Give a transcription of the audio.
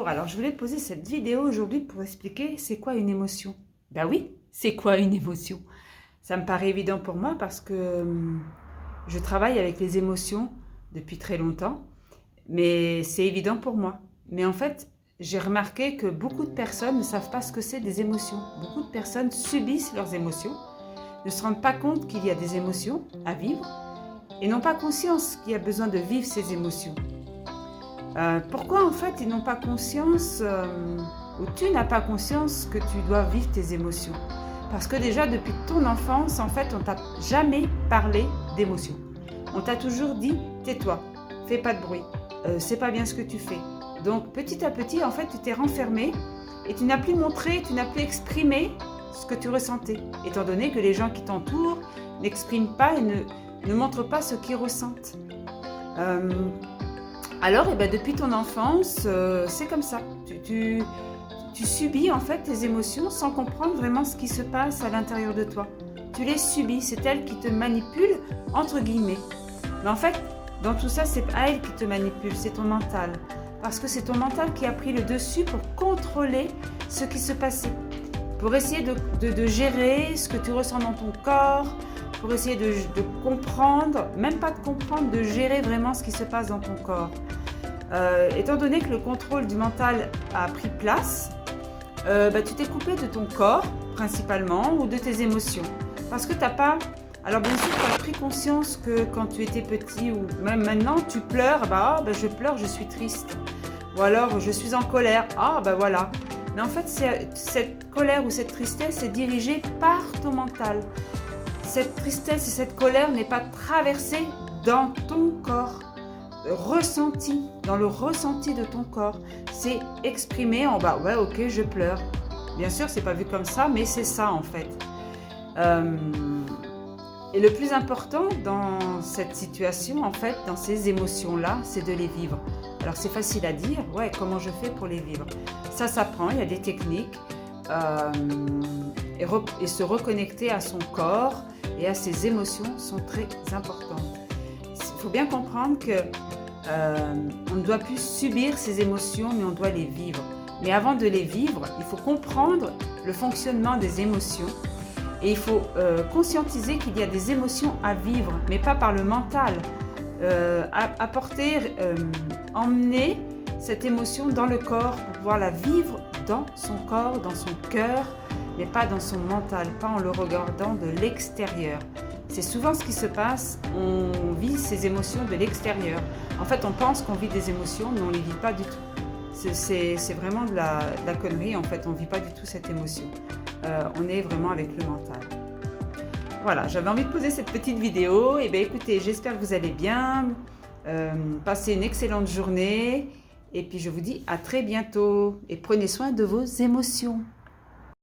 Bonjour, alors je voulais te poser cette vidéo aujourd'hui pour expliquer c'est quoi une émotion. Ben oui, c'est quoi une émotion? Ça me paraît évident pour moi parce que je travaille avec les émotions depuis très longtemps, mais c'est évident pour moi. Mais en fait, j'ai remarqué que beaucoup de personnes ne savent pas ce que c'est des émotions. Beaucoup de personnes subissent leurs émotions, ne se rendent pas compte qu'il y a des émotions à vivre et n'ont pas conscience qu'il y a besoin de vivre ces émotions. Pourquoi en fait ils n'ont pas conscience ou tu n'as pas conscience que tu dois vivre tes émotions? Parce que déjà depuis ton enfance en fait on t'a jamais parlé d'émotions. On t'a toujours dit tais-toi, fais pas de bruit, c'est pas bien ce que tu fais. Donc petit à petit en fait tu t'es renfermé et tu n'as plus montré, tu n'as plus exprimé ce que tu ressentais, étant donné que les gens qui t'entourent n'expriment pas et ne montrent pas ce qu'ils ressentent. Alors, depuis ton enfance, c'est comme ça. Tu subis en fait tes émotions sans comprendre vraiment ce qui se passe à l'intérieur de toi. Tu les subis, c'est elle qui te manipule, entre guillemets. Mais en fait, dans tout ça, c'est pas elle qui te manipule, c'est ton mental. Parce que c'est ton mental qui a pris le dessus pour contrôler ce qui se passait. Pour essayer de gérer ce que tu ressens dans ton corps, pour essayer de comprendre, même pas de comprendre, de gérer vraiment ce qui se passe dans ton corps. Étant donné que le contrôle du mental a pris place, tu t'es coupé de ton corps principalement ou de tes émotions. Parce que tu n'as pas... Alors bien sûr, tu as pris conscience que quand tu étais petit ou même maintenant, tu pleures, je pleure, je suis triste. Ou alors, je suis en colère, voilà. Mais en fait, cette colère ou cette tristesse est dirigée par ton mental. Cette tristesse et cette colère n'est pas traversée dans ton corps, ressenti, dans le ressenti de ton corps. C'est exprimé en bas, ouais ok je pleure. Bien sûr c'est pas vu comme ça, mais c'est ça en fait. Et le plus important dans cette situation en fait, dans ces émotions-là, c'est de les vivre. Alors c'est facile à dire, ouais comment je fais pour les vivre? Ça s'apprend, il y a des techniques. Et se reconnecter à son corps et à ses émotions sont très importantes. Il faut bien comprendre que on ne doit plus subir ses émotions, mais on doit les vivre. Mais avant de les vivre, il faut comprendre le fonctionnement des émotions et il faut conscientiser qu'il y a des émotions à vivre, mais pas par le mental. Emmener cette émotion dans le corps pour pouvoir la vivre dans son corps, dans son cœur, mais pas dans son mental, pas en le regardant de l'extérieur. C'est souvent ce qui se passe, on vit ces émotions de l'extérieur. En fait, on pense qu'on vit des émotions, mais on ne les vit pas du tout. C'est vraiment de la connerie, en fait, on ne vit pas du tout cette émotion. On est vraiment avec le mental. Voilà, j'avais envie de poser cette petite vidéo. Et bien écoutez, j'espère que vous allez bien. Passez une excellente journée. Et puis je vous dis à très bientôt. Et prenez soin de vos émotions.